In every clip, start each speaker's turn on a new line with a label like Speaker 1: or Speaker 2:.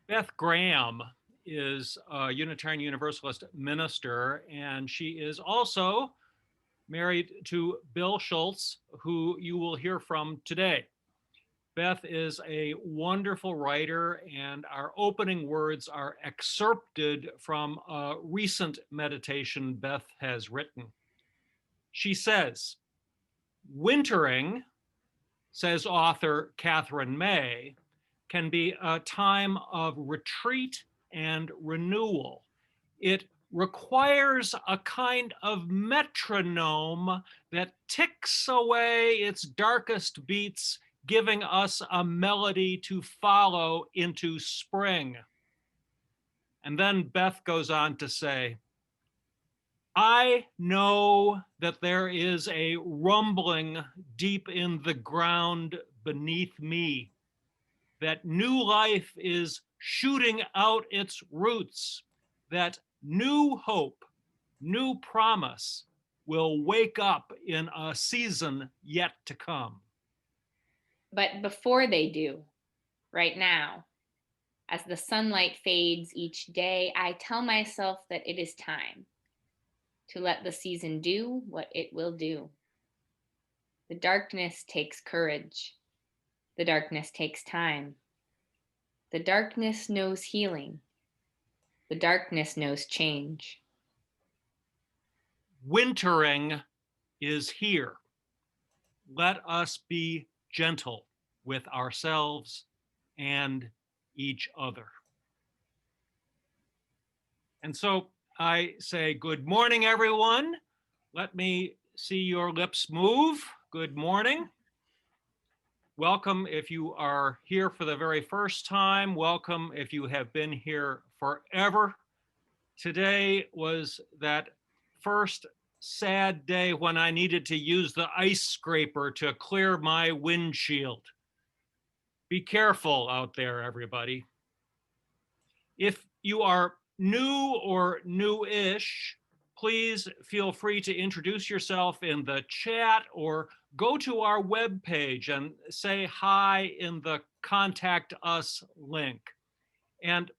Speaker 1: Beth Graham is a Unitarian Universalist minister, and she is also married to Bill Schulz, who you will hear from today. Beth is a wonderful writer, and our opening words are excerpted from a recent meditation Beth has written. She says, "Wintering," says author Catherine May, "can be a time of retreat and renewal. It requires a kind of metronome that ticks away its darkest beats, giving us a melody to follow into spring." And then Beth goes on to say, "I know that there is a rumbling deep in the ground beneath me, that new life is shooting out its roots, that new hope, new promise will wake up in a season yet to come."
Speaker 2: But before they do, right now, as the sunlight fades each day, I tell myself that it is time to let the season do what it will do. The darkness takes courage. The darkness takes time. The darkness knows healing. The darkness knows change.
Speaker 1: Wintering is here. Let us be gentle with ourselves and each other. And so I say, good morning, everyone. Let me see your lips move. Good morning. Welcome if you are here for the very first time. Welcome if you have been here forever. Today was that first sad day when I needed to use the ice scraper to clear my windshield. Be careful out there, everybody. If you are new or new-ish, please feel free to introduce yourself in the chat or go to our webpage and say hi in the Contact Us link. And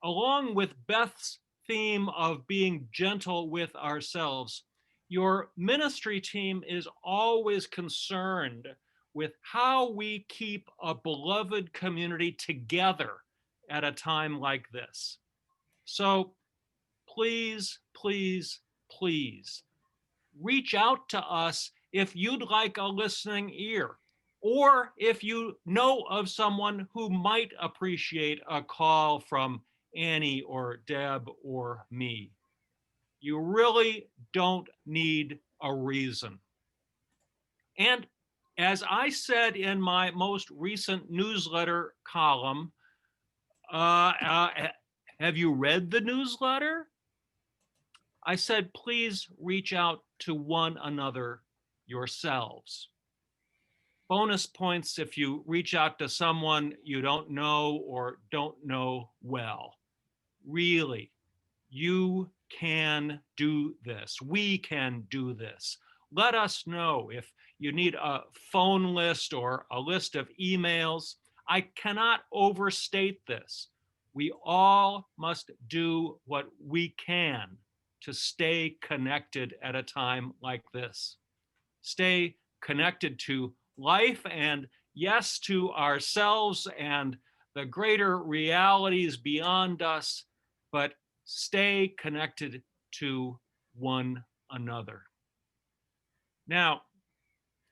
Speaker 1: along with Beth's theme of being gentle with ourselves, your ministry team is always concerned with how we keep a beloved community together at a time like this. So please, please, please reach out to us if you'd like a listening ear, or if you know of someone who might appreciate a call from Annie or Deb or me. You really don't need a reason. And as I said in my most recent newsletter column, have you read the newsletter? I said, please reach out to one another yourselves. Bonus points if you reach out to someone you don't know or don't know well. Really, you can do this. We can do this. Let us know if you need a phone list or a list of emails. I cannot overstate this. We all must do what we can to stay connected at a time like this. Stay connected to life and, yes, to ourselves and the greater realities beyond us, but stay connected to one another. Now,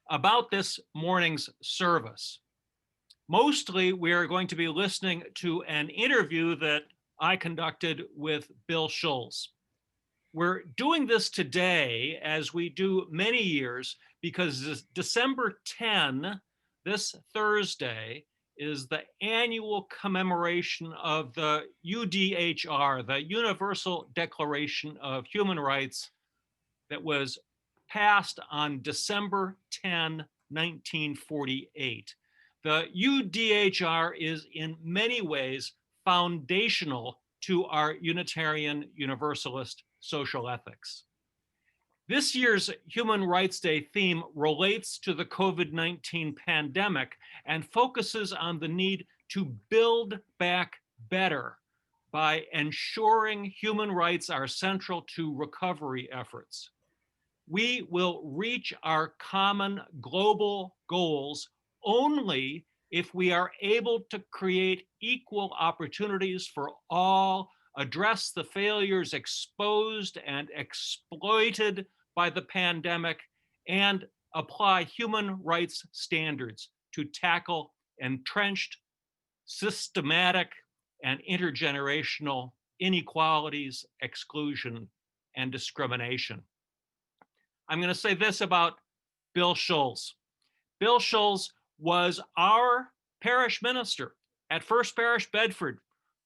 Speaker 1: about this morning's service, mostly we are going to be listening to an interview that I conducted with Bill Schulz. We're doing this today, as we do many years, because December 10, this Thursday, is the annual commemoration of the UDHR, the Universal Declaration of Human Rights, that was passed on December 10, 1948. The UDHR is in many ways foundational to our Unitarian Universalist social ethics. This year's Human Rights Day theme relates to the COVID-19 pandemic and focuses on the need to build back better by ensuring human rights are central to recovery efforts. We will reach our common global goals only if we are able to create equal opportunities for all, address the failures exposed and exploited by the pandemic, and apply human rights standards to tackle entrenched, systematic, and intergenerational inequalities, exclusion, and discrimination. I'm going to say this about Bill Schulz. Bill Schulz was our parish minister at First Parish Bedford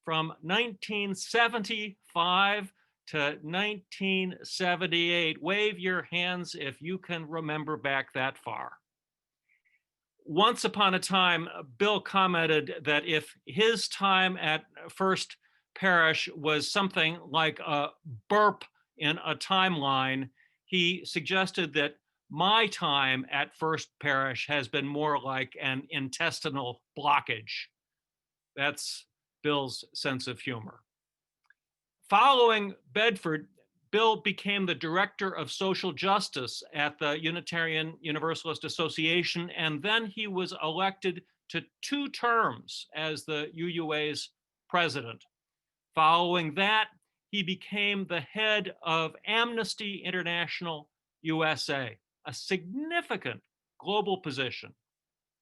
Speaker 1: from 1975 to 1978. Wave your hands if you can remember back that far. Once upon a time, Bill commented that if his time at First Parish was something like a burp in a timeline, he suggested that my time at First Parish has been more like an intestinal blockage. That's Bill's sense of humor. Following Bedford, Bill became the director of social justice at the Unitarian Universalist Association, and then he was elected to 2 terms as the UUA's president. Following that, he became the head of Amnesty International USA, a significant global position.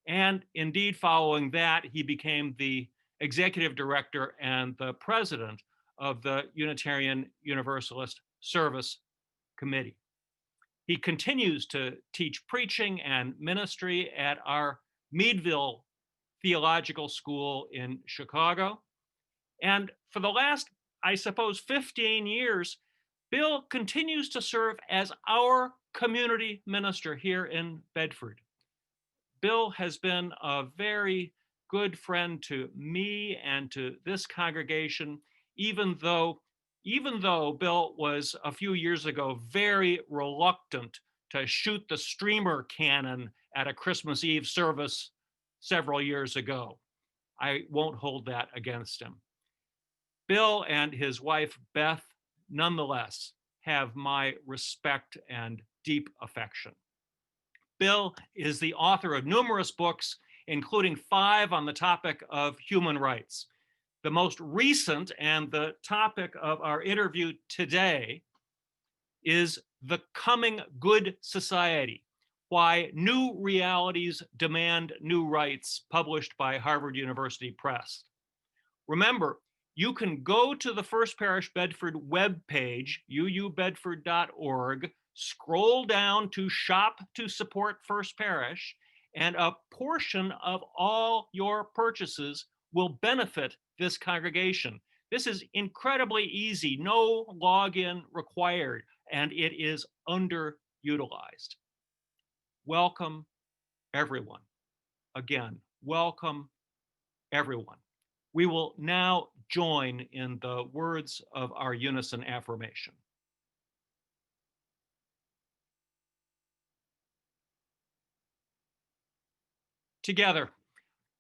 Speaker 1: And indeed, following that, he became the executive director and the president of the Unitarian Universalist Service Committee. He continues to teach preaching and ministry at our Meadville Theological School in Chicago. And for the last, I suppose, 15 years, Bill continues to serve as our community minister here in Bedford. Bill has been a very good friend to me and to this congregation, even though Bill was a few years ago very reluctant to shoot the streamer cannon at a Christmas Eve service several years ago. I won't hold that against him. Bill and his wife, Beth, nonetheless, have my respect and deep affection. Bill is the author of numerous books, including 5 on the topic of human rights. The most recent and the topic of our interview today is The Coming Good Society: Why New Realities Demand New Rights, published by Harvard University Press. Remember, you can go to the First Parish Bedford webpage, uubedford.org, scroll down to Shop to Support First Parish, and a portion of all your purchases will benefit this congregation. This is incredibly easy, no login required, and it is underutilized. Welcome, everyone. Again, welcome, everyone. We will now join in the words of our unison affirmation. Together,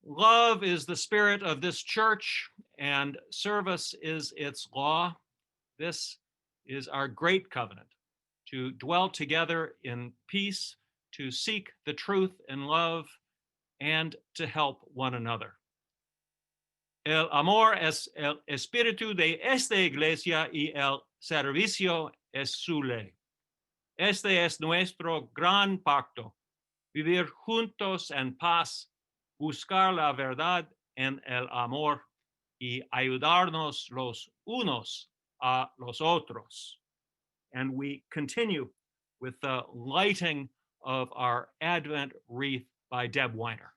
Speaker 1: love is the spirit of this church, and service is its law. This is our great covenant, to dwell together in peace, to seek the truth in love, and to help one another. El amor es el espíritu de esta iglesia y el servicio es su ley. Este es nuestro gran pacto: vivir juntos en paz, buscar la verdad en el amor y ayudarnos los unos a los otros. And we continue with the lighting of our Advent wreath by Deb Weiner.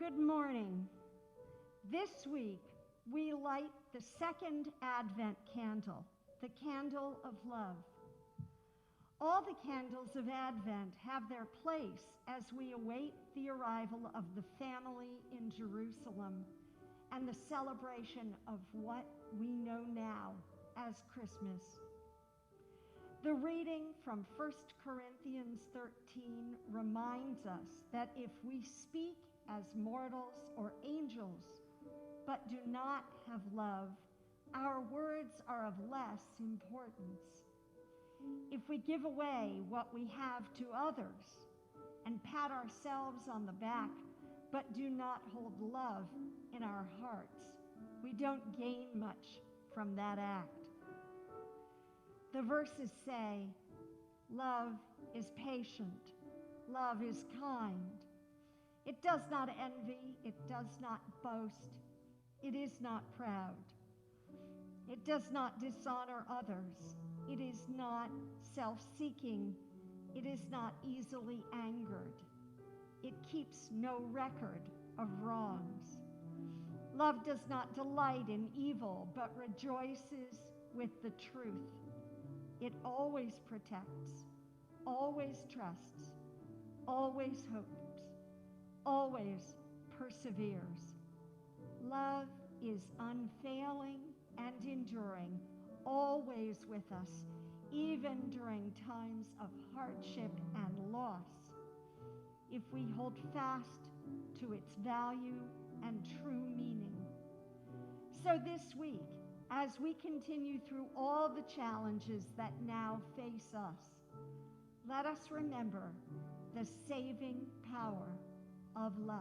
Speaker 3: Good morning. This week, we light the second Advent candle, the candle of love. All the candles of Advent have their place as we await the arrival of the family in Jerusalem and the celebration of what we know now as Christmas. The reading from 1 Corinthians 13 reminds us that if we speak as mortals or angels, but do not have love, our words are of less importance. If we give away what we have to others and pat ourselves on the back, but do not hold love in our hearts, we don't gain much from that act. The verses say, love is patient, love is kind. It does not envy, it does not boast, it is not proud. It does not dishonor others, it is not self-seeking, it is not easily angered. It keeps no record of wrongs. Love does not delight in evil, but rejoices with the truth. It always protects, always trusts, always hopes, always perseveres. Love is unfailing and enduring, always with us, even during times of hardship and loss, if we hold fast to its value and true meaning. So this week, as we continue through all the challenges that now face us, let us remember the saving power of love.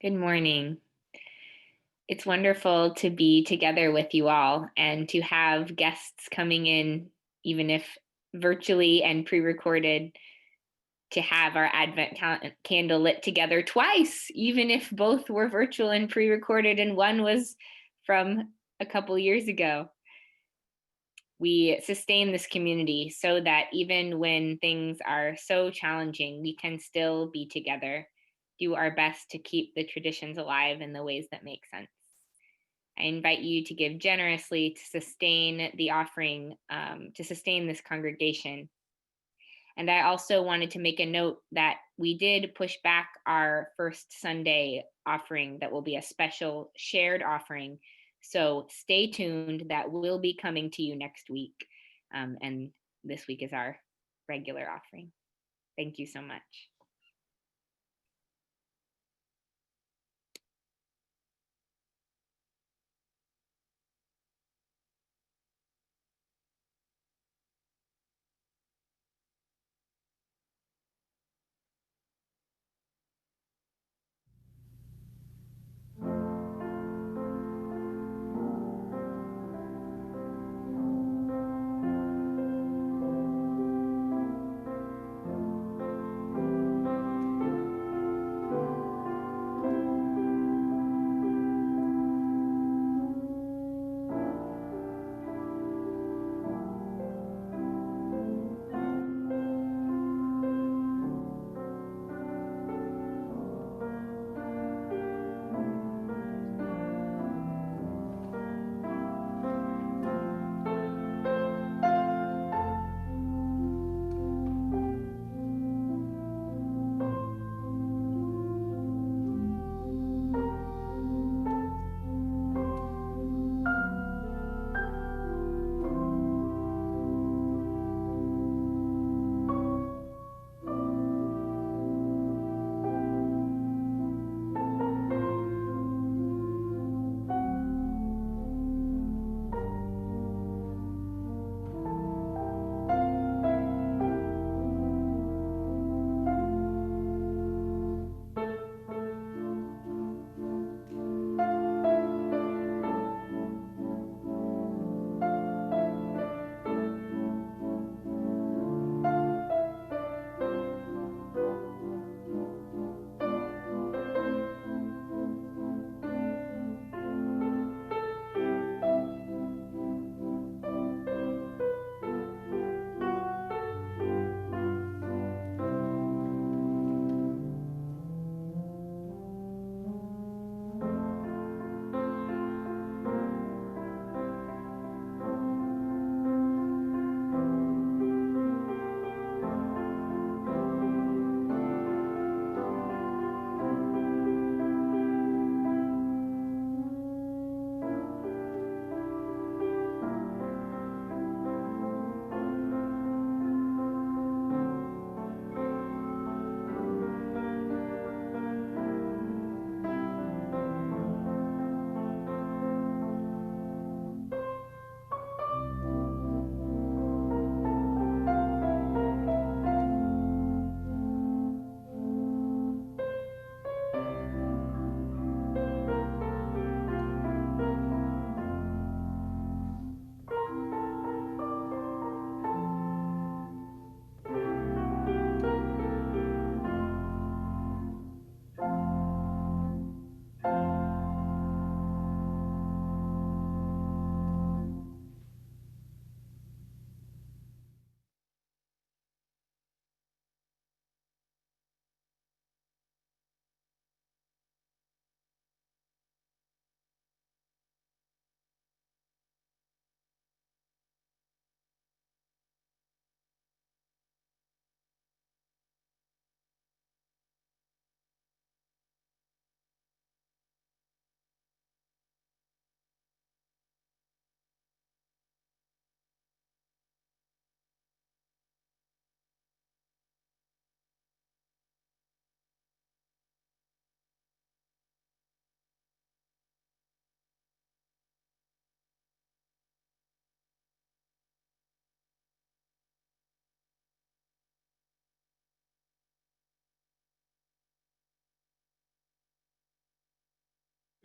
Speaker 2: Good morning. It's wonderful to be together with you all and to have guests coming in, even if virtually and pre-recorded, to have our Advent candle lit together twice, even if both were virtual and pre-recorded and one was from a couple years ago. We sustain this community so that even when things are so challenging, we can still be together, do our best to keep the traditions alive in the ways that make sense. I invite you to give generously to sustain the offering, to sustain this congregation. And I also wanted to make a note that we did push back our first Sunday offering that will be a special shared offering. So stay tuned, that will be coming to you next week. And this week is our regular offering. Thank you so much.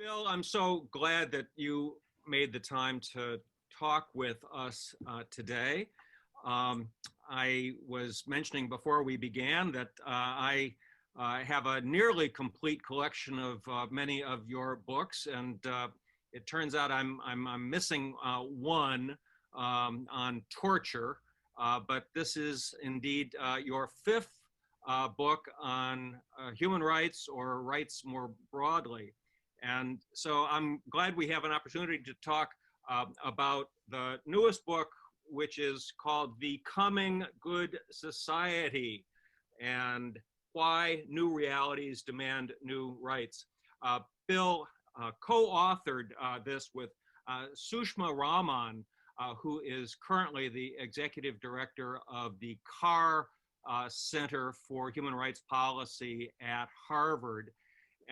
Speaker 1: Bill, I'm so glad that you made the time to talk with us today. I was mentioning before we began that I have a nearly complete collection of many of your books, and it turns out I'm missing one on torture, but this is indeed your fifth book on human rights or rights more broadly. And so I'm glad we have an opportunity to talk about the newest book, which is called The Coming Good Society and Why New Realities Demand New Rights. Bill co-authored this with Sushma Raman, who is currently the executive director of the Carr Center for Human Rights Policy at Harvard.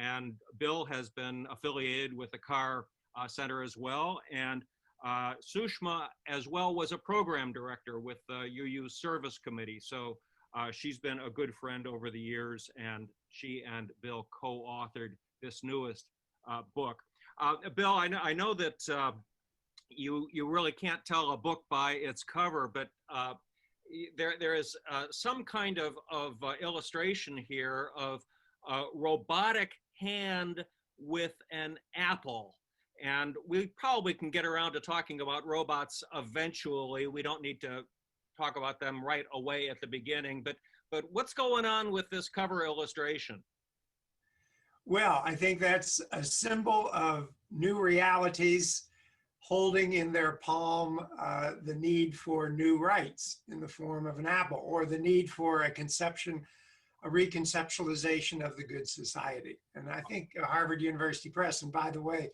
Speaker 1: And Bill has been affiliated with the Carr Center as well. And Sushma as well was a program director with the UU Service Committee. So she's been a good friend over the years, and she and Bill co-authored this newest book. Bill, I know that you really can't tell a book by its cover, but there is some kind of illustration here of a robotic hand with an apple. And we probably can get around to talking about robots eventually. We don't need to talk about them right away at the beginning, but what's going on with this cover illustration?
Speaker 4: Well, I think that's a symbol of new realities holding in their palm the need for new rights in the form of an apple, or the need for a reconceptualization of the good society. And I think Harvard University Press, and by the way,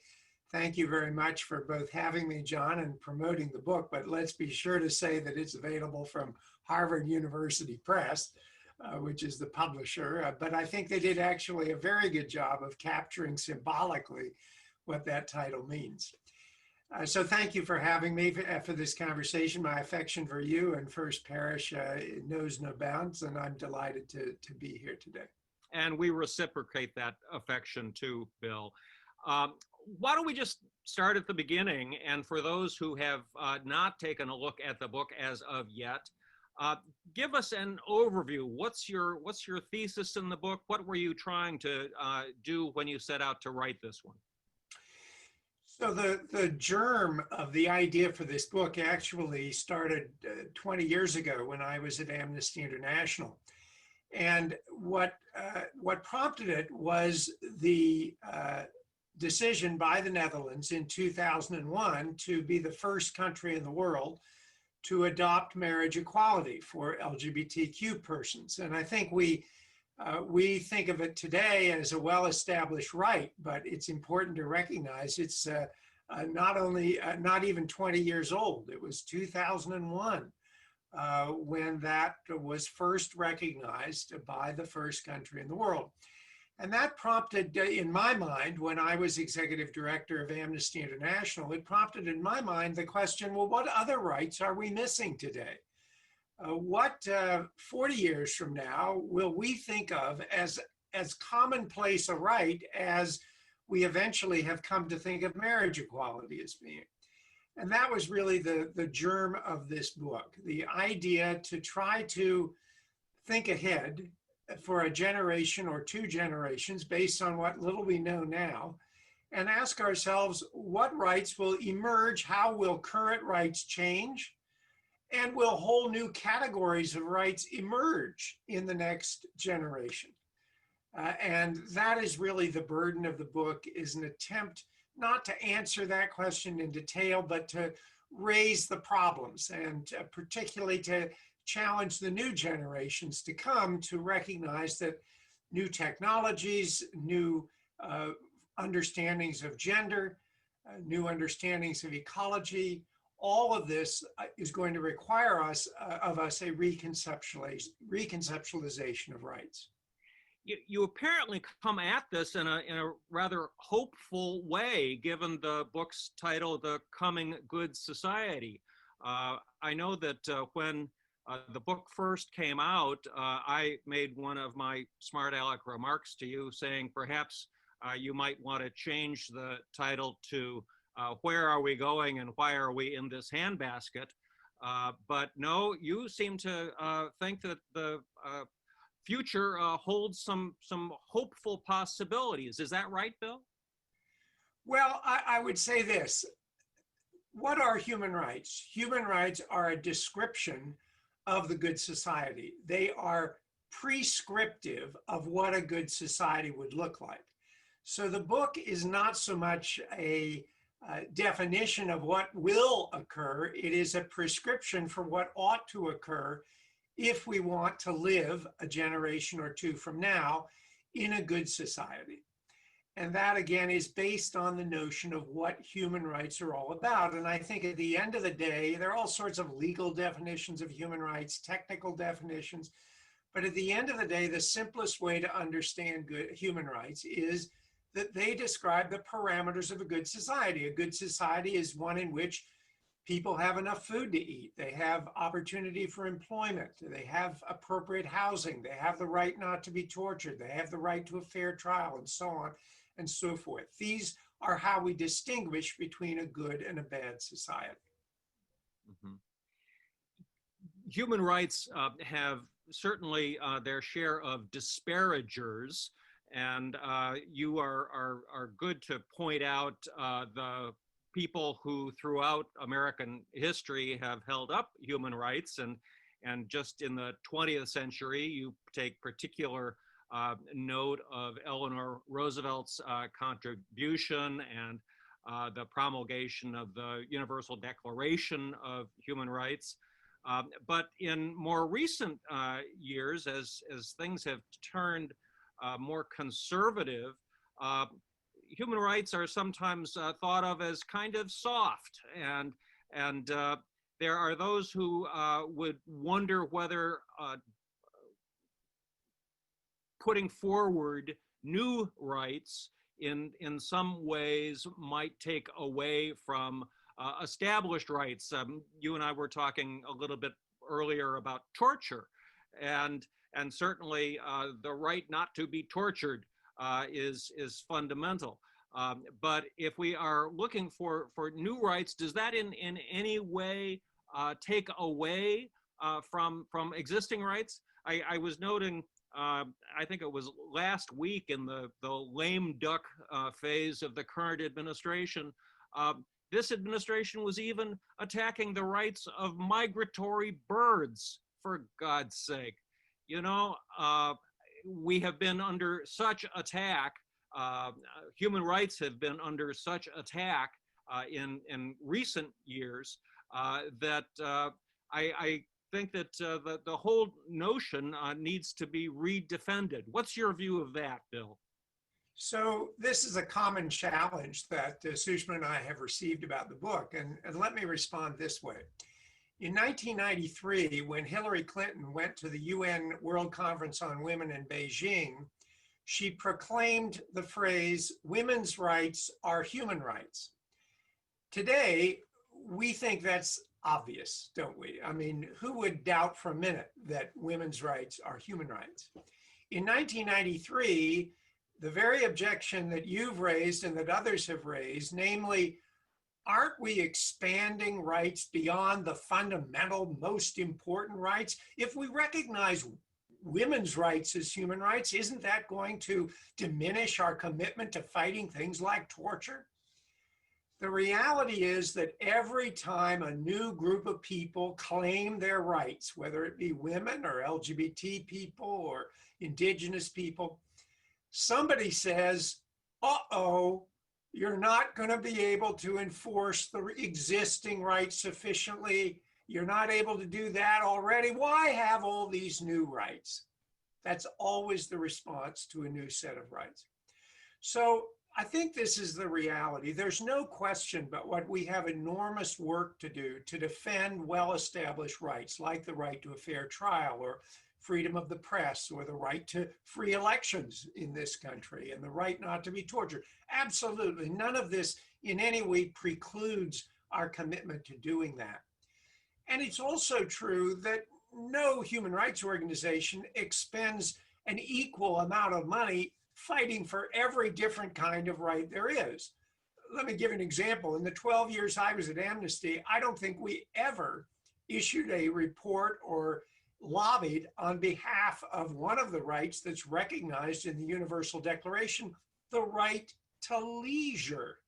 Speaker 4: thank you very much for both having me, John, and promoting the book, but let's be sure to say that it's available from Harvard University Press, which is the publisher. But I think they did actually a very good job of capturing symbolically what that title means. So thank you for having me for this conversation. My affection for you and First Parish knows no bounds, and I'm delighted to be here today.
Speaker 1: And we reciprocate that affection too, Bill. Why don't we just start at the beginning? And for those who have not taken a look at the book as of yet, give us an overview. What's your thesis in the book? What were you trying to do when you set out to write this one?
Speaker 4: So the germ of the idea for this book actually started 20 years ago when I was at Amnesty International. And what prompted it was the decision by the Netherlands in 2001 to be the first country in the world to adopt marriage equality for LGBTQ persons. And I think we think of it today as a well-established right, but it's important to recognize it's not even 20 years old. It was 2001 when that was first recognized by the first country in the world. And that prompted, in my mind, when I was executive director of Amnesty International, it prompted in my mind the question, well, what other rights are we missing today? What 40 years from now will we think of as commonplace a right as we eventually have come to think of marriage equality as being? And that was really the germ of this book, the idea to try to think ahead for a generation or two generations based on what little we know now, and ask ourselves what rights will emerge, how will current rights change, and will whole new categories of rights emerge in the next generation? And that is really the burden of the book, is an attempt not to answer that question in detail, but to raise the problems, and particularly to challenge the new generations to come to recognize that new technologies, new understandings of gender, new understandings of ecology, all of this is going to require of us a reconceptualization of rights.
Speaker 1: You apparently come at this in a rather hopeful way, given the book's title, The Coming Good Society. I know that when the book first came out, I made one of my smart aleck remarks to you saying perhaps you might want to change the title to Where Are We Going and Why Are We in This Handbasket? But no, you seem to think that the future holds some hopeful possibilities. Is that right, Bill?
Speaker 4: Well, I would say this. What are human rights? Human rights are a description of the good society. They are prescriptive of what a good society would look like. So the book is not so much a definition of what will occur. It is a prescription for what ought to occur if we want to live a generation or two from now in a good society. And that, again, is based on the notion of what human rights are all about. And I think at the end of the day, there are all sorts of legal definitions of human rights, technical definitions. But at the end of the day, the simplest way to understand human rights is that they describe the parameters of a good society. A good society is one in which people have enough food to eat. They have opportunity for employment. They have appropriate housing. They have the right not to be tortured. They have the right to a fair trial, and so on and so forth. These are how we distinguish between a good and a bad society.
Speaker 1: Mm-hmm. Human rights have certainly their share of disparagers, and you are good to point out the people who throughout American history have held up human rights, and just in the 20th century, you take particular note of Eleanor Roosevelt's contribution and the promulgation of the Universal Declaration of Human Rights. But in more recent years, as things have turned more conservative, human rights are sometimes thought of as kind of soft, and there are those who would wonder whether putting forward new rights in some ways might take away from established rights. You and I were talking a little bit earlier about torture, and certainly the right not to be tortured is fundamental. But if we are looking for new rights, does that in any way take away from existing rights? I was noting, I think it was last week in the lame duck phase of the current administration, this administration was even attacking the rights of migratory birds, for God's sake. You know, we have been under such attack, human rights have been under such attack in recent years that I think that the whole notion needs to be redefended. What's your view of that, Bill?
Speaker 4: So this is a common challenge that Sushma and I have received about the book, and let me respond this way. In 1993, when Hillary Clinton went to the UN World Conference on Women in Beijing, she proclaimed the phrase, "Women's rights are human rights." Today, we think that's obvious, don't we? I mean, who would doubt for a minute that women's rights are human rights? In 1993, the very objection that you've raised and that others have raised, namely, aren't we expanding rights beyond the fundamental, most important rights? If we recognize women's rights as human rights, isn't that going to diminish our commitment to fighting things like torture? The reality is that every time a new group of people claim their rights, whether it be women or LGBT people or indigenous people, somebody says, uh-oh, you're not going to be able to enforce the existing rights sufficiently. You're not able to do that already. Why have all these new rights? That's always the response to a new set of rights. So I think this is the reality. There's no question but what we have enormous work to do to defend well-established rights, like the right to a fair trial or freedom of the press or the right to free elections in this country and the right not to be tortured. Absolutely. None of this in any way precludes our commitment to doing that. And it's also true that no human rights organization expends an equal amount of money fighting for every different kind of right there is. Let me give an example. In the 12 years I was at Amnesty, I don't think we ever issued a report or lobbied on behalf of one of the rights that's recognized in the Universal Declaration, the right to leisure.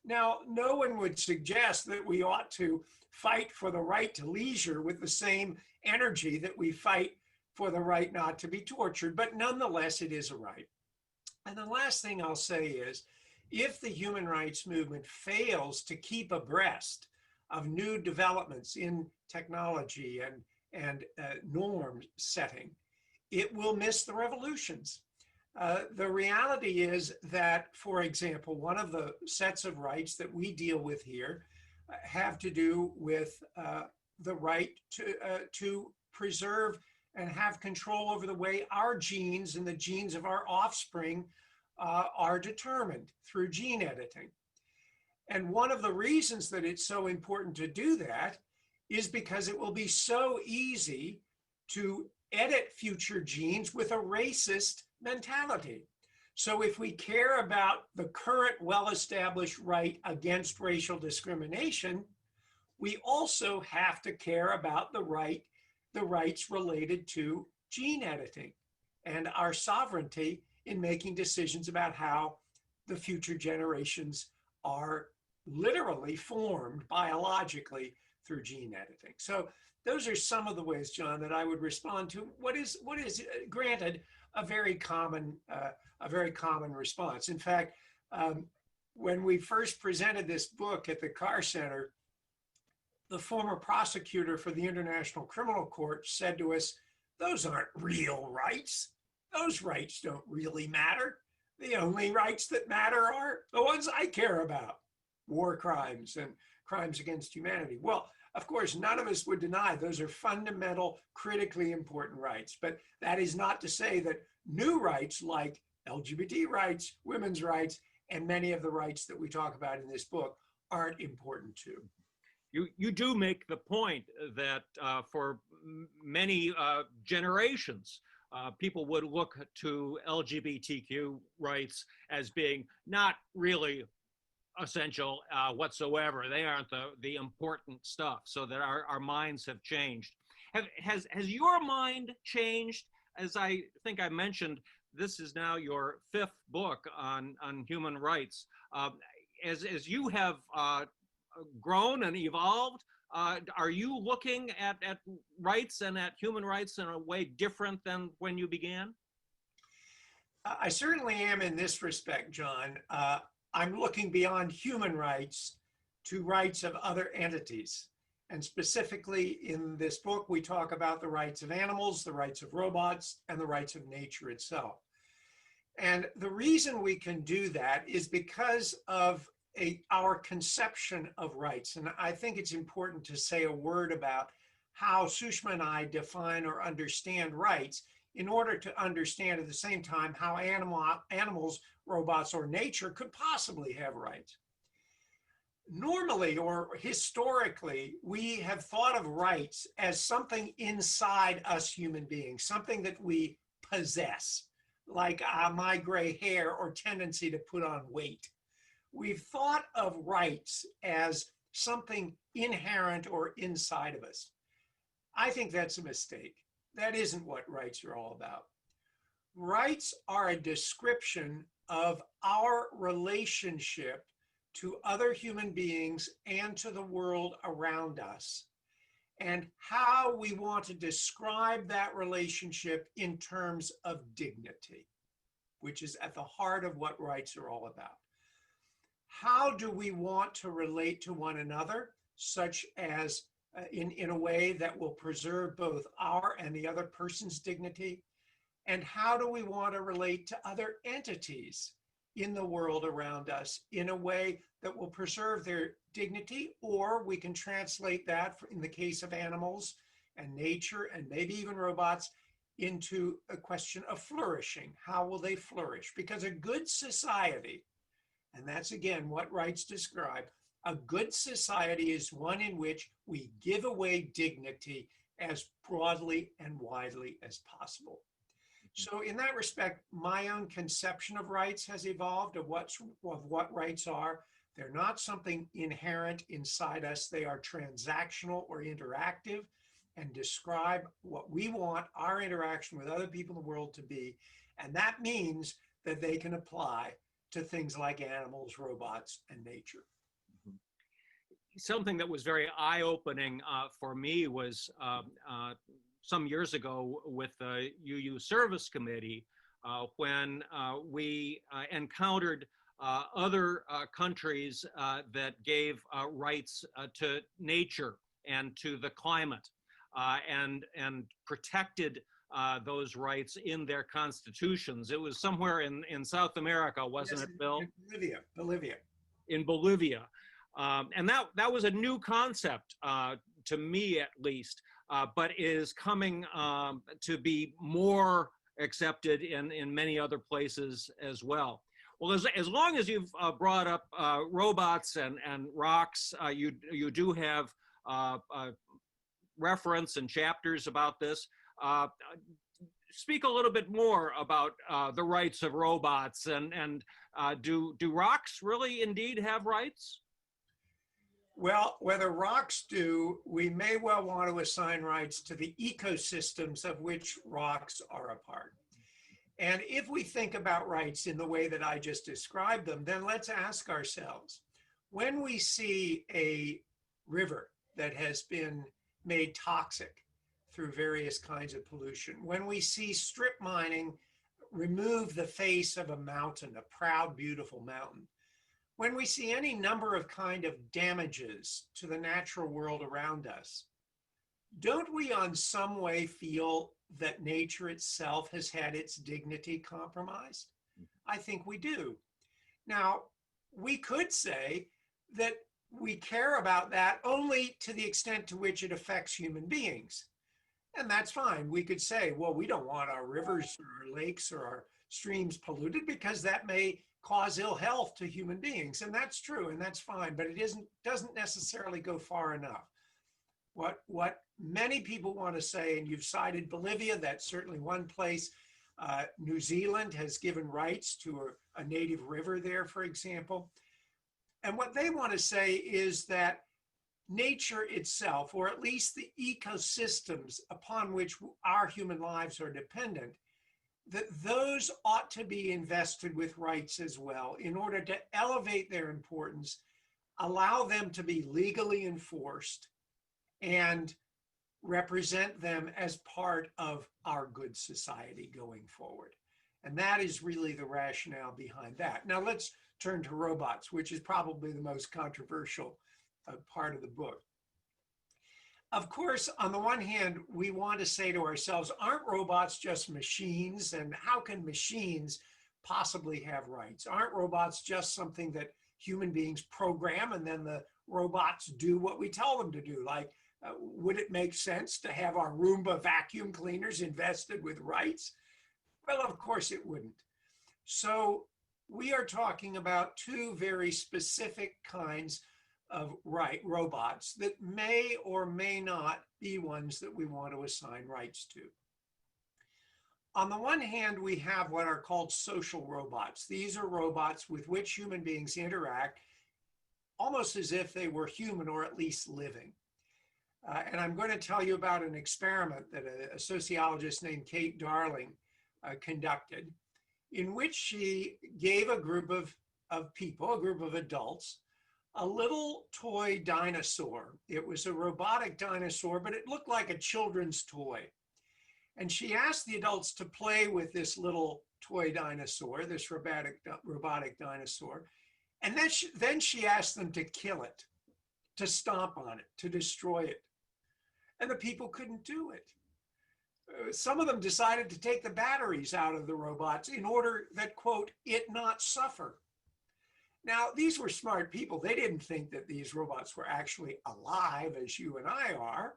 Speaker 4: Now, no one would suggest that we ought to fight for the right to leisure with the same energy that we fight for the right not to be tortured, but nonetheless, it is a right. And the last thing I'll say is, if the human rights movement fails to keep abreast of new developments in technology and norm setting, it will miss the revolutions. The reality is that, for example, one of the sets of rights that we deal with here have to do with the right to preserve and have control over the way our genes and the genes of our offspring are determined through gene editing. And one of the reasons that it's so important to do that is because it will be so easy to edit future genes with a racist mentality. So if we care about the current well-established right against racial discrimination, we also have to care about the rights related to gene editing and our sovereignty in making decisions about how the future generations are literally formed biologically through gene editing. So those are some of the ways, John, that I would respond to what is granted a very common response. In fact, when we first presented this book at the Carr Center, the former prosecutor for the International Criminal Court said to us, "Those aren't real rights. Those rights don't really matter. The only rights that matter are the ones I care about, war crimes and crimes against humanity." Well, of course, none of us would deny those are fundamental, critically important rights. But that is not to say that new rights like LGBT rights, women's rights, and many of the rights that we talk about in this book aren't important too.
Speaker 1: You do make the point that for many generations, people would look to LGBTQ rights as being not really essential whatsoever. They aren't the important stuff, so that our minds have changed. Has your mind changed? As I think I mentioned, this is now your 5th book on human rights. As you have grown and evolved, are you looking at rights and at human rights in a way different than when you began?
Speaker 4: I certainly am in this respect, John. I'm looking beyond human rights to rights of other entities. And specifically in this book, we talk about the rights of animals, the rights of robots, and the rights of nature itself. And the reason we can do that is because of our conception of rights. And I think it's important to say a word about how Sushma and I define or understand rights in order to understand at the same time how animals, robots, or nature could possibly have rights. Normally, or historically, we have thought of rights as something inside us human beings, something that we possess, like my gray hair or tendency to put on weight. We've thought of rights as something inherent or inside of us. I think that's a mistake. That isn't what rights are all about. Rights are a description of our relationship to other human beings and to the world around us, and how we want to describe that relationship in terms of dignity, which is at the heart of what rights are all about. How do we want to relate to one another, such as in a way that will preserve both our and the other person's dignity? And how do we want to relate to other entities in the world around us in a way that will preserve their dignity? Or we can translate that, in the case of animals and nature and maybe even robots, into a question of flourishing. How will they flourish? Because a good society, and that's again what rights describe, a good society is one in which we give away dignity as broadly and widely as possible. So in that respect, my own conception of rights has evolved of what rights are. They're not something inherent inside us. They are transactional or interactive and describe what we want our interaction with other people in the world to be. And that means that they can apply to things like animals, robots, and nature.
Speaker 1: Something that was very eye-opening for me was some years ago with the UU Service Committee when we encountered other countries that gave rights to nature and to the climate and protected those rights in their constitutions. It was somewhere in South America, wasn't
Speaker 4: Yes,
Speaker 1: it, Bill?
Speaker 4: in Bolivia.
Speaker 1: In Bolivia. And that was a new concept to me, at least, but is coming to be more accepted in many other places as well. Well, as long as you've brought up robots and rocks, you do have reference and chapters about this. Speak a little bit more about the rights of robots and do rocks really indeed have rights?
Speaker 4: Well, whether rocks do, we may well want to assign rights to the ecosystems of which rocks are a part. And if we think about rights in the way that I just described them, then let's ask ourselves, when we see a river that has been made toxic through various kinds of pollution, when we see strip mining remove the face of a mountain, a proud, beautiful mountain, when we see any number of kind of damages to the natural world around us, don't we on some way feel that nature itself has had its dignity compromised? I think we do. Now, we could say that we care about that only to the extent to which it affects human beings. And that's fine. We could say, well, we don't want our rivers or our lakes or our streams polluted because that may cause ill health to human beings. And that's true, and that's fine, but it doesn't necessarily go far enough. What many people want to say, and you've cited Bolivia, that's certainly one place. New Zealand has given rights to a native river there, for example. And what they want to say is that nature itself, or at least the ecosystems upon which our human lives are dependent, that those ought to be invested with rights as well in order to elevate their importance, allow them to be legally enforced, and represent them as part of our good society going forward. And that is really the rationale behind that. Now let's turn to robots, which is probably the most controversial part of the book. Of course, on the one hand, we want to say to ourselves, aren't robots just machines? And how can machines possibly have rights? Aren't robots just something that human beings program and then the robots do what we tell them to do? Like, would it make sense to have our Roomba vacuum cleaners invested with rights? Well, of course it wouldn't. So we are talking about two very specific kinds of robots that may or may not be ones that we want to assign rights to. On the one hand, we have what are called social robots. These are robots with which human beings interact almost as if they were human or at least living. And I'm going to tell you about an experiment that a sociologist named Kate Darling conducted, in which she gave a group of people, a group of adults, a little toy dinosaur. It was a robotic dinosaur, but it looked like a children's toy. And she asked the adults to play with this little toy dinosaur, this robotic dinosaur. And then she asked them to kill it, to stomp on it, to destroy it. And the people couldn't do it. Some of them decided to take the batteries out of the robots in order that, quote, it not suffer. Now, these were smart people. They didn't think that these robots were actually alive as you and I are,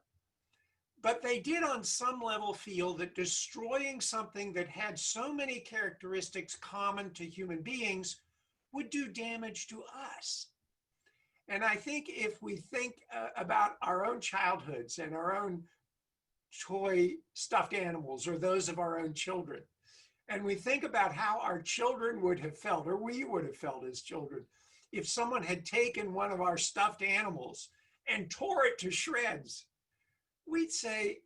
Speaker 4: but they did on some level feel that destroying something that had so many characteristics common to human beings would do damage to us. And I think if we think about our own childhoods and our own toy stuffed animals or those of our own children, And we think about how our children would have felt, or we would have felt as children, if someone had taken one of our stuffed animals and tore it to shreds. We'd say,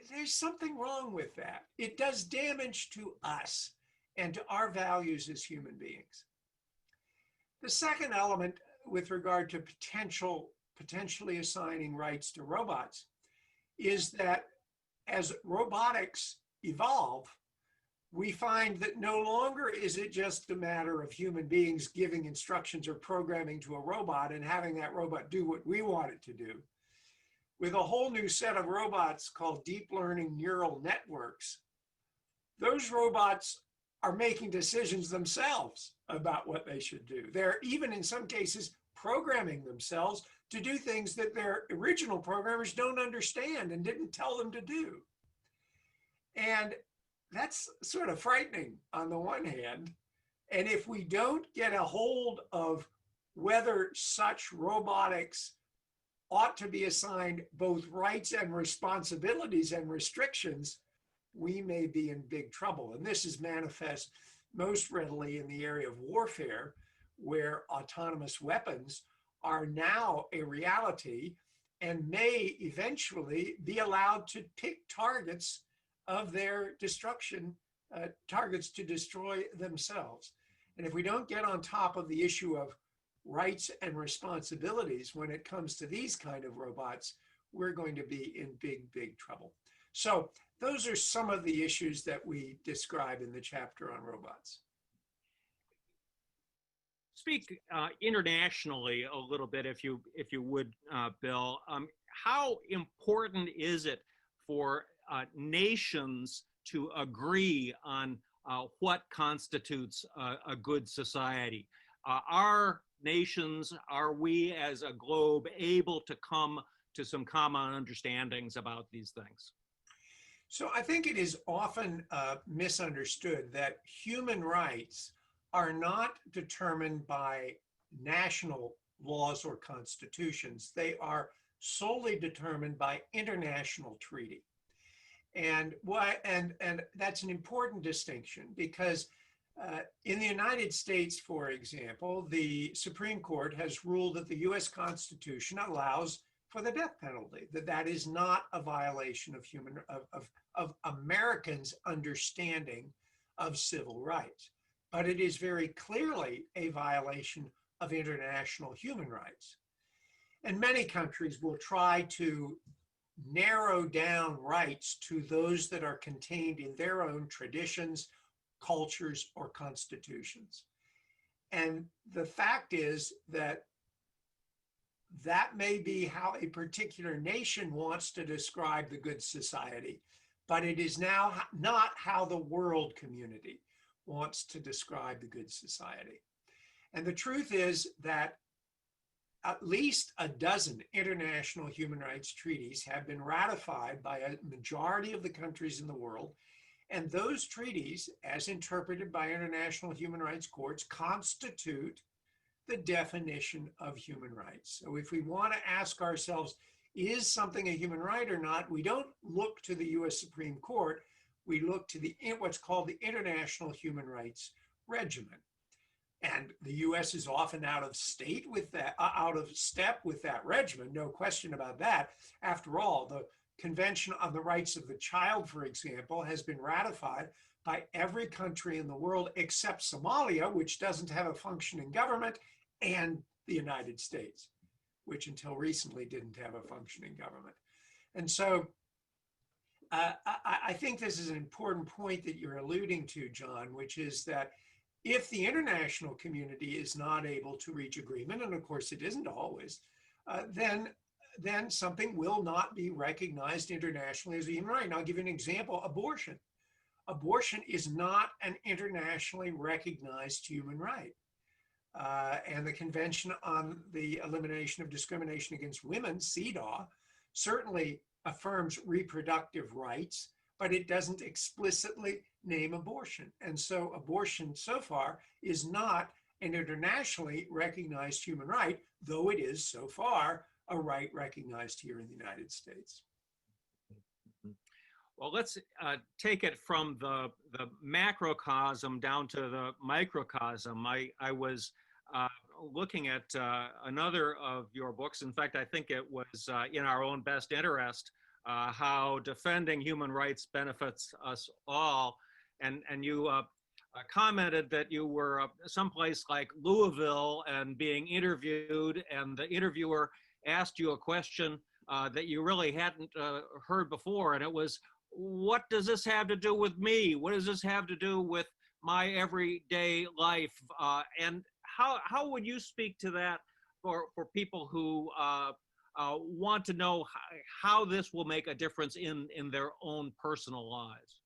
Speaker 4: there's something wrong with that. It does damage to us and to our values as human beings. The second element with regard to potentially assigning rights to robots is that as robotics evolve, we find that no longer is it just a matter of human beings giving instructions or programming to a robot and having that robot do what we want it to do. With a whole new set of robots called deep learning neural networks, those robots are making decisions themselves about what they should do. They're even in some cases programming themselves to do things that their original programmers don't understand and didn't tell them to do. And that's sort of frightening on the one hand. And if we don't get a hold of whether such robotics ought to be assigned both rights and responsibilities and restrictions, we may be in big trouble. And this is manifest most readily in the area of warfare, where autonomous weapons are now a reality and may eventually be allowed to pick targets of their destruction, targets to destroy themselves. And if we don't get on top of the issue of rights and responsibilities when it comes to these kind of robots, we're going to be in big, big trouble. So those are some of the issues that we describe in the chapter on robots.
Speaker 1: Speak internationally a little bit, if you would, Bill. How important is it for nations to agree on what constitutes a good society? Are nations, are we as a globe able to come to some common understandings about these things?
Speaker 4: So I think it is often misunderstood that human rights are not determined by national laws or constitutions. They are solely determined by international treaty. And that's an important distinction because in the United States, for example, the Supreme Court has ruled that the US Constitution allows for the death penalty, that is not a violation of Americans' understanding of civil rights, but it is very clearly a violation of international human rights. And many countries will try to narrow down rights to those that are contained in their own traditions, cultures, or constitutions. And the fact is that that may be how a particular nation wants to describe the good society, but it is now not how the world community wants to describe the good society. And the truth is that at least a dozen international human rights treaties have been ratified by a majority of the countries in the world. And those treaties, as interpreted by international human rights courts, constitute the definition of human rights. So if we want to ask ourselves, is something a human right or not, we don't look to the US Supreme Court, we look to what's called the International Human Rights Regimen. And the US is often out of step with that regimen, no question about that. After all, the Convention on the Rights of the Child, for example, has been ratified by every country in the world except Somalia, which doesn't have a functioning government, and the United States, which until recently didn't have a functioning government. And so I think this is an important point that you're alluding to, John, which is that if the international community is not able to reach agreement, and of course it isn't always, then something will not be recognized internationally as a human right. And I'll give you an example: abortion. Abortion is not an internationally recognized human right. And the Convention on the Elimination of Discrimination Against Women, CEDAW, certainly affirms reproductive rights, but it doesn't explicitly name abortion. And so abortion so far is not an internationally recognized human right, though it is so far a right recognized here in the United States.
Speaker 1: Well, let's take it from the macrocosm down to the microcosm. I was looking at another of your books. In fact, I think it was in our own best interest, how defending human rights benefits us all. And you commented that you were someplace like Louisville and being interviewed, and the interviewer asked you a question that you really hadn't heard before. And it was, what does this have to do with me? What does this have to do with my everyday life? And how would you speak to that for people who want to know how this will make a difference in their own personal lives?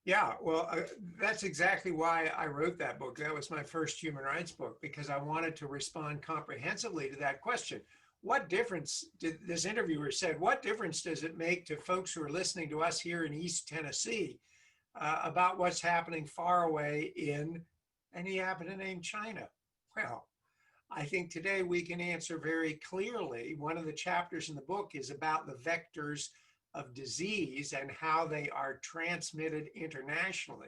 Speaker 4: Yeah, well, that's exactly why I wrote that book. That was my first human rights book, because I wanted to respond comprehensively to that question. What difference did this interviewer said, what difference does it make to folks who are listening to us here in East Tennessee about what's happening far away in, and he happened to name China? Well, I think today we can answer very clearly. One of the chapters in the book is about the vectors of disease and how they are transmitted internationally.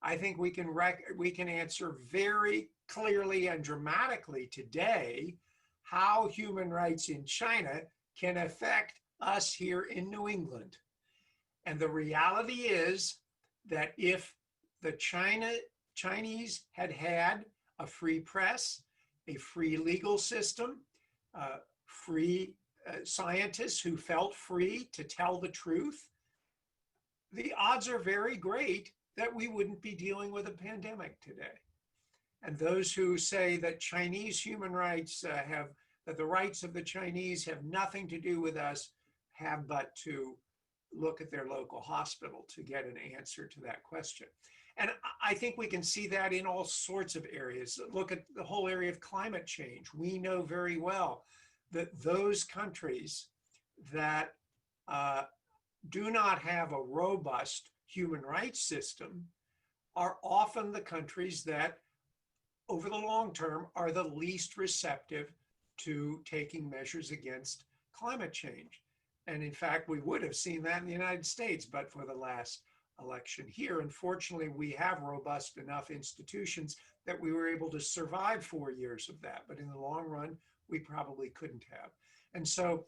Speaker 4: I think we can answer very clearly and dramatically today how human rights in China can affect us here in New England. And the reality is that if the Chinese had had a free press, a free legal system, free scientists who felt free to tell the truth, the odds are very great that we wouldn't be dealing with a pandemic today. And those who say that Chinese human rights that the rights of the Chinese have nothing to do with us have but to look at their local hospital to get an answer to that question. And I think we can see that in all sorts of areas. Look at the whole area of climate change. We know very well that those countries that do not have a robust human rights system are often the countries that, over the long term, are the least receptive to taking measures against climate change. And in fact, we would have seen that in the United States, but for the last election here. Unfortunately, we have robust enough institutions that we were able to survive 4 years of that. But in the long run, we probably couldn't have. And so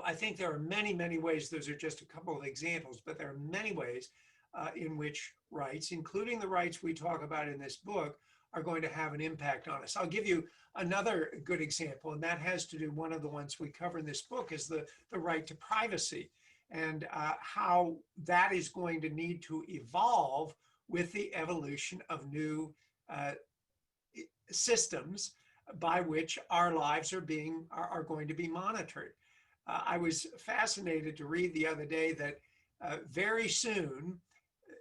Speaker 4: I think there are many, many ways. Those are just a couple of examples, but there are many ways in which rights, including the rights we talk about in this book, are going to have an impact on us. I'll give you another good example, and that has to do, one of the ones we cover in this book is the right to privacy, and how that is going to need to evolve with the evolution of new systems by which our lives are going to be monitored. I was fascinated to read the other day that very soon,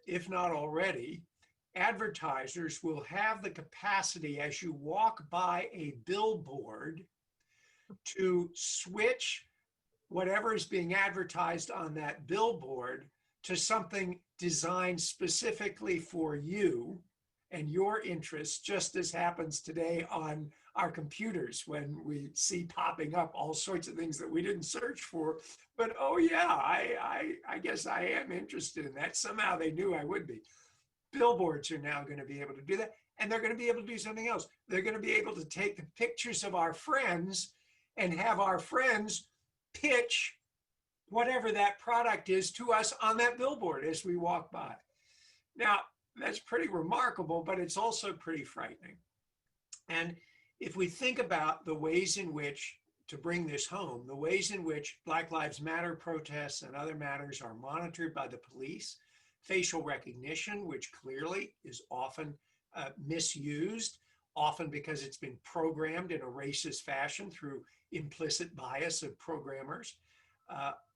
Speaker 4: if not already, advertisers will have the capacity, as you walk by a billboard, to switch whatever is being advertised on that billboard to something designed specifically for you and your interests, just as happens today on our computers when we see popping up all sorts of things that we didn't search for. But oh yeah, I guess I am interested in that. Somehow they knew I would be. Billboards are now going to be able to do that, and they're going to be able to do something else. They're going to be able to take the pictures of our friends and have our friends pitch whatever that product is to us on that billboard as we walk by. Now, that's pretty remarkable, but it's also pretty frightening. And if we think about the ways in which, to bring this home, the ways in which Black Lives Matter protests and other matters are monitored by the police, facial recognition, which clearly is often misused, often because it's been programmed in a racist fashion through implicit bias of programmers.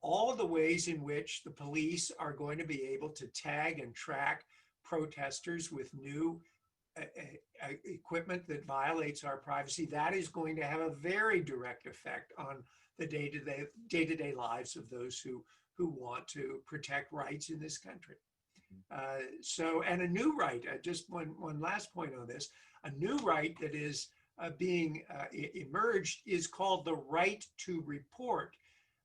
Speaker 4: All of the ways in which the police are going to be able to tag and track protesters with new equipment that violates our privacy, that is going to have a very direct effect on the day-to-day lives of those who want to protect rights in this country. And a new right, just one last point on this, a new right that is being emerged is called the right to report.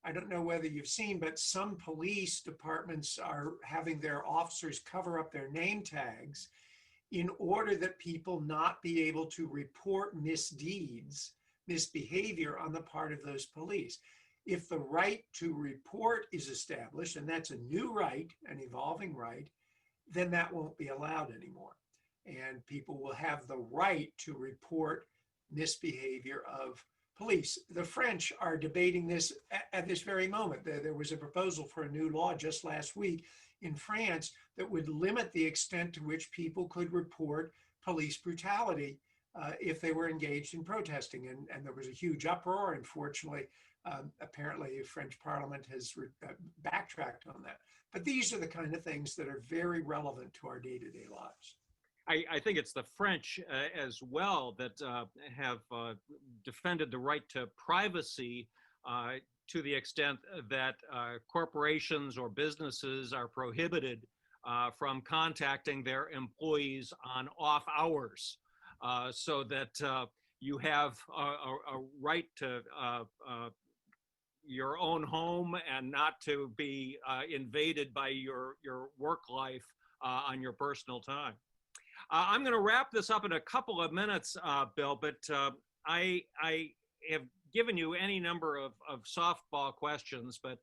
Speaker 4: I don't know whether you've seen, but some police departments are having their officers cover up their name tags in order that people not be able to report misdeeds, misbehavior on the part of those police. If the right to report is established, and that's a new right, an evolving right, then that won't be allowed anymore. And people will have the right to report misbehavior of police. The French are debating this at this very moment. There was a proposal for a new law just last week in France that would limit the extent to which people could report police brutality if they were engaged in protesting. And there was a huge uproar. Unfortunately, apparently the French Parliament has backtracked on that. But these are the kind of things that are very relevant to our day-to-day lives.
Speaker 1: I think it's the French as well that have defended the right to privacy to the extent that corporations or businesses are prohibited from contacting their employees on off hours, so that you have a right to your own home and not to be invaded by your work life on your personal time. I'm going to wrap this up in a couple of minutes, Bill, but I have given you any number of softball questions, but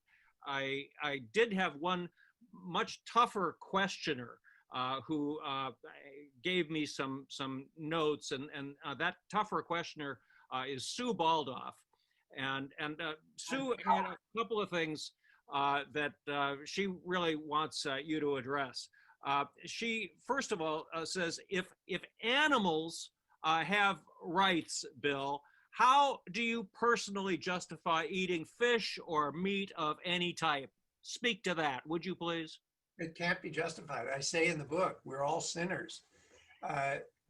Speaker 1: I did have one much tougher questioner who gave me some notes, and that tougher questioner is Sue Baldoff. And Sue had a couple of things that she really wants you to address. She, first of all, says, if animals have rights, Bill, how do you personally justify eating fish or meat of any type? Speak to that, would you please?
Speaker 4: It can't be justified. I say in the book, we're all sinners.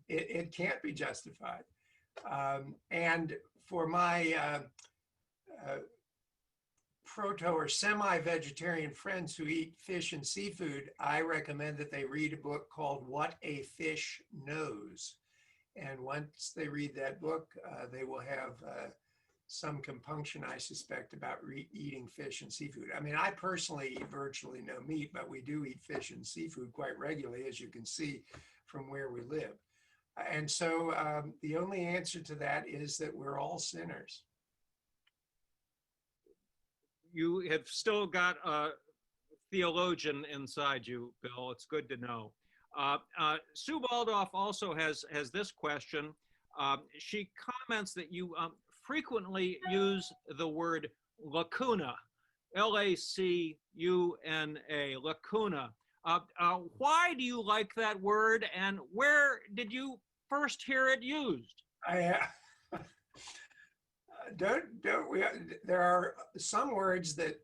Speaker 4: It can't be justified. And for my proto or semi-vegetarian friends who eat fish and seafood, I recommend that they read a book called What a Fish Knows. And once they read that book, they will have some compunction, I suspect, about eating fish and seafood. I mean, I personally eat virtually no meat, but we do eat fish and seafood quite regularly, as you can see from where we live. And so the only answer to that is that we're all sinners.
Speaker 1: You have still got a theologian inside you, Bill. It's good to know. Sue Baldoff also has this question. She comments that you frequently use the word lacuna, L-A-C-U-N-A, lacuna. Why do you like that word, and where did you first hear it used?
Speaker 4: There are some words that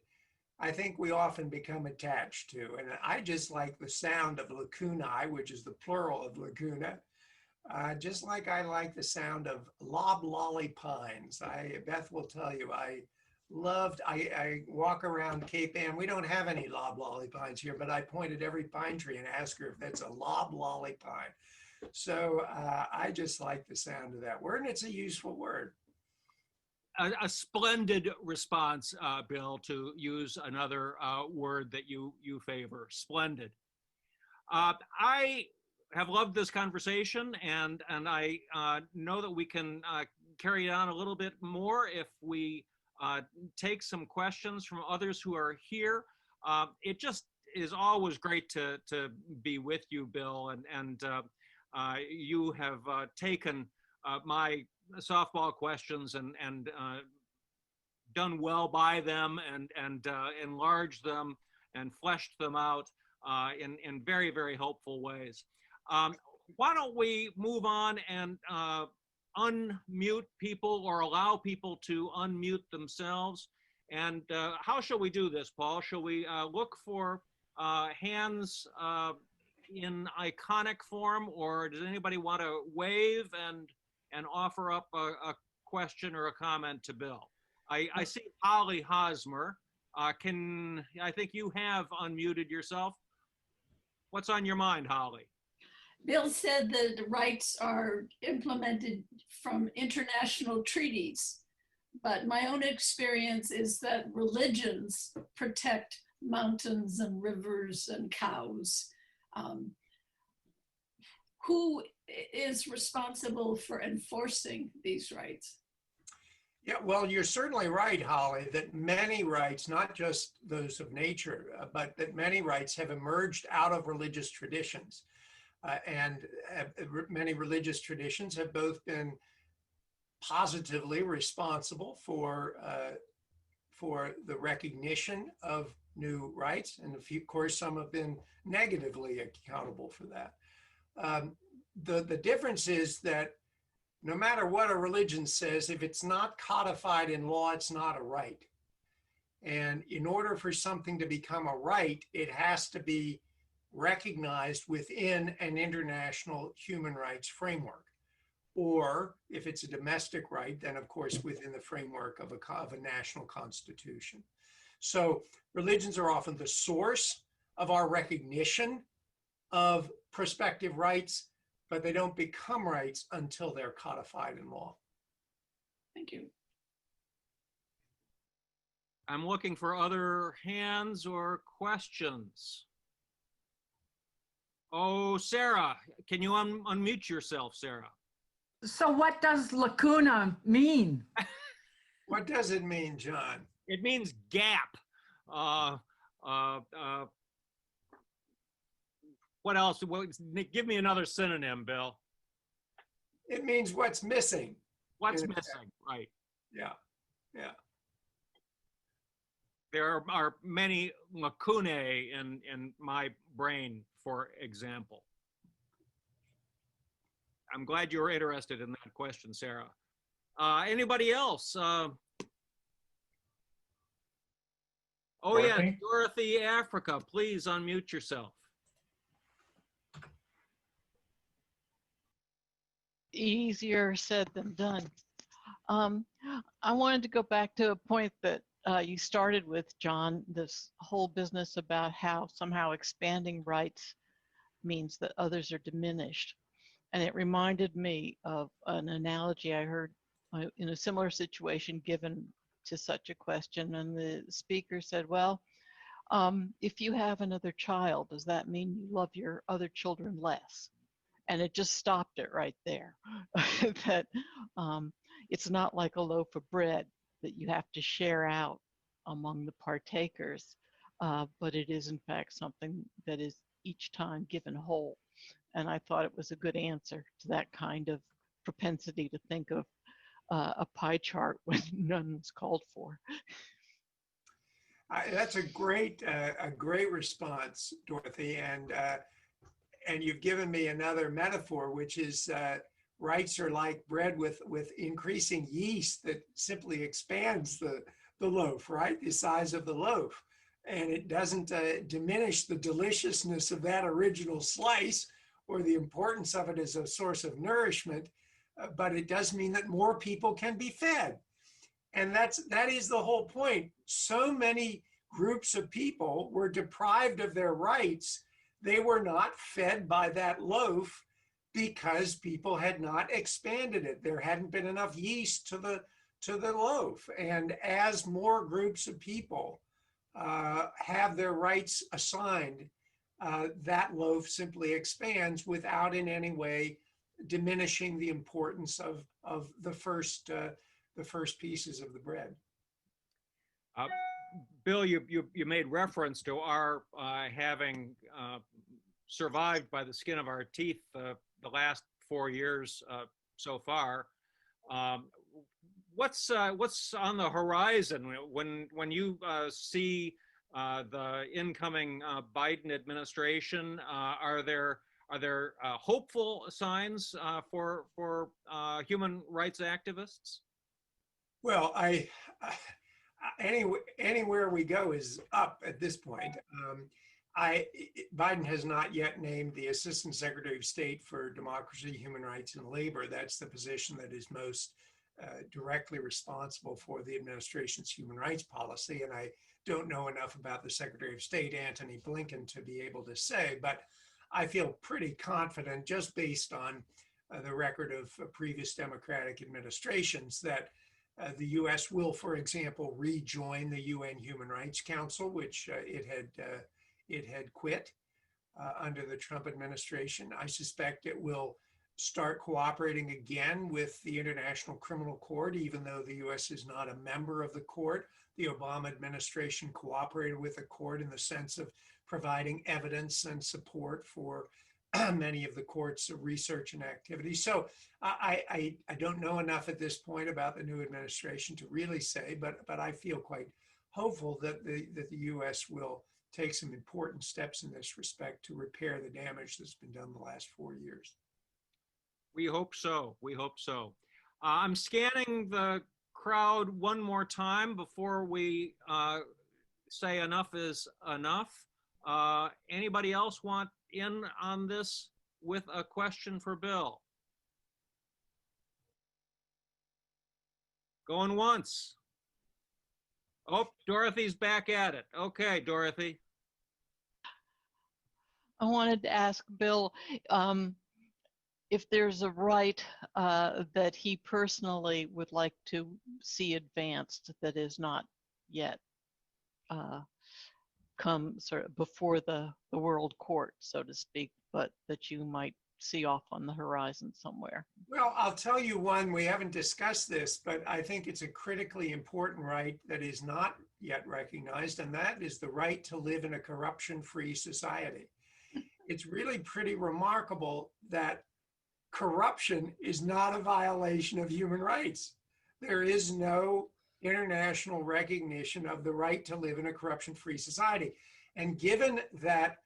Speaker 4: I think we often become attached to, and I just like the sound of lacunae, which is the plural of laguna, just like I like the sound of loblolly pines. Beth will tell you, I walk around Cape Ann. We don't have any loblolly pines here, but I point at every pine tree and ask her if that's a loblolly pine. So I just like the sound of that word, and it's a useful word.
Speaker 1: A splendid response, Bill, to use another word that you favor. Splendid. I have loved this conversation, and I know that we can carry it on a little bit more if we take some questions from others who are here. It just is always great to be with you, Bill, and you have taken my softball questions and done well by them and enlarged them and fleshed them out in very, very helpful ways. Why don't we move on and unmute people or allow people to unmute themselves? And how shall we do this, Paul? Shall we look for hands in iconic form, or does anybody want to wave and offer up a question or a comment to Bill? I see Holly Hosmer. I think you have unmuted yourself. What's on your mind, Holly?
Speaker 5: Bill said that the rights are implemented from international treaties. but my own experience is that religions protect mountains and rivers and cows. Who is responsible for enforcing these rights?
Speaker 4: Yeah, well, you're certainly right, Holly, that many rights, not just those of nature, but that many rights have emerged out of religious traditions. And many religious traditions have both been positively responsible for the recognition of new rights, and of course, some have been negatively accountable for that. The difference is that no matter what a religion says, if it's not codified in law, it's not a right. And in order for something to become a right, it has to be recognized within an international human rights framework. Or if it's a domestic right, then of course within the framework of a national constitution. So religions are often the source of our recognition of prospective rights, but they don't become rights until they're codified in law.
Speaker 5: Thank you.
Speaker 1: I'm looking for other hands or questions. Oh, Sarah, can you unmute yourself, Sarah?
Speaker 6: So what does lacuna mean?
Speaker 4: What does it mean, John?
Speaker 1: It means gap. What else? Well, give me another synonym, Bill.
Speaker 4: It means what's missing.
Speaker 1: What's missing, right?
Speaker 4: Yeah, yeah.
Speaker 1: There are many lacunae in my brain, for example. I'm glad you were interested in that question, Sarah. Anybody else? Oh,
Speaker 7: Dorothy?
Speaker 1: yeah, Dorothy, Africa, please unmute yourself.
Speaker 8: Easier said than done. I wanted to go back to a point that you started with, John, this whole business about how somehow expanding rights means that others are diminished. And it reminded me of an analogy I heard in a similar situation given to such a question. And the speaker said, well, if you have another child, does that mean you love your other children less? And it just stopped it right there. That it's not like a loaf of bread that you have to share out among the partakers, but it is in fact something that is each time given whole. And I thought it was a good answer to that kind of propensity to think of a pie chart when none was called for.
Speaker 4: That's a great response, Dorothy, and you've given me another metaphor, which is rights are like bread with increasing yeast that simply expands the loaf, right? The size of the loaf, and it doesn't diminish the deliciousness of that original slice or the importance of it as a source of nourishment, but it does mean that more people can be fed. And that is the whole point. So many groups of people were deprived of their rights. They were not fed by that loaf because people had not expanded it. There hadn't been enough yeast to the loaf. And as more groups of people have their rights assigned, that loaf simply expands without in any way diminishing the importance of the first pieces of the bread.
Speaker 1: Bill, you made reference to our having survived by the skin of our teeth the last 4 years so far. What's on the horizon when you see the incoming Biden administration? Are there hopeful signs for human rights activists?
Speaker 4: Well, anywhere we go is up at this point. Biden has not yet named the Assistant Secretary of State for Democracy, Human Rights, and Labor. That's the position that is most directly responsible for the administration's human rights policy. And I don't know enough about the Secretary of State, Antony Blinken, to be able to say, but I feel pretty confident just based on the record of previous Democratic administrations that The U.S. will, for example, rejoin the UN Human Rights Council, which it had quit under the Trump administration. I suspect it will start cooperating again with the International Criminal Court, even though the U.S. is not a member of the court. The Obama administration cooperated with the court in the sense of providing evidence and support for many of the court's research and activity. So I don't know enough at this point about the new administration to really say, but I feel quite hopeful that the U.S. will take some important steps in this respect to repair the damage that's been done the last 4 years.
Speaker 1: We hope so. We hope so. I'm scanning the crowd one more time before we say enough is enough. Anybody else want in on this with a question for Bill? Going once. Oh, Dorothy's back at it. Okay, Dorothy.
Speaker 8: I wanted to ask Bill if there's a right that he personally would like to see advanced that is not yet come sort of before the world court, so to speak, but that you might see off on the horizon somewhere.
Speaker 4: Well, I'll tell you one, we haven't discussed this, but I think it's a critically important right that is not yet recognized, and that is the right to live in a corruption-free society. It's really pretty remarkable that corruption is not a violation of human rights. There is no international recognition of the right to live in a corruption-free society. And given that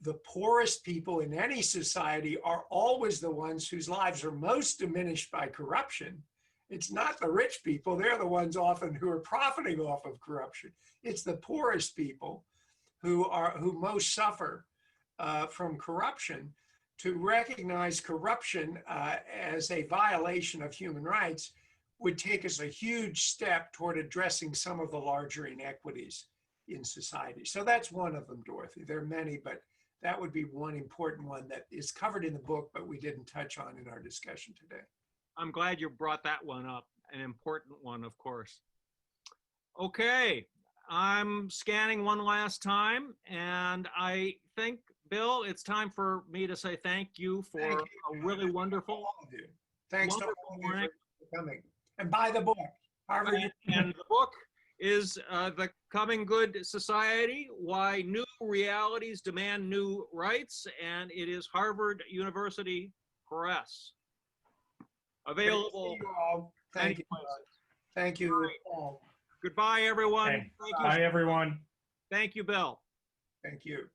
Speaker 4: the poorest people in any society are always the ones whose lives are most diminished by corruption, it's not the rich people, they're the ones often who are profiting off of corruption. It's the poorest people who most suffer from corruption. To recognize corruption as a violation of human rights would take us a huge step toward addressing some of the larger inequities in society. So that's one of them, Dorothy. There are many, but that would be one important one that is covered in the book, but we didn't touch on in our discussion today.
Speaker 1: I'm glad you brought that one up, an important one, of course. Okay, I'm scanning one last time, and I think, Bill, it's time for me to say thank you for a really wonderful.
Speaker 4: All of you. Thanks to all of you
Speaker 1: morning.
Speaker 4: for coming. And buy the book. Harvard.
Speaker 1: And the book is The Coming Good Society, Why New Realities Demand New Rights, and it is Harvard University Press. Available.
Speaker 4: Thank you all. Thank you. Thank you all.
Speaker 1: Goodbye, everyone.
Speaker 9: Hey,
Speaker 1: Thank you.
Speaker 9: bye, everyone.
Speaker 1: Thank you, Bill.
Speaker 4: Thank you.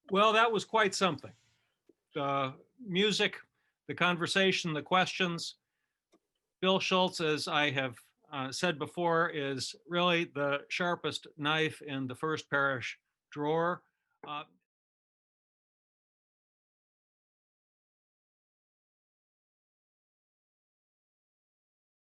Speaker 1: Well, that was quite something. The music, the conversation, the questions. Bill Schulz, as I have said before, is really the sharpest knife in the First Parish drawer.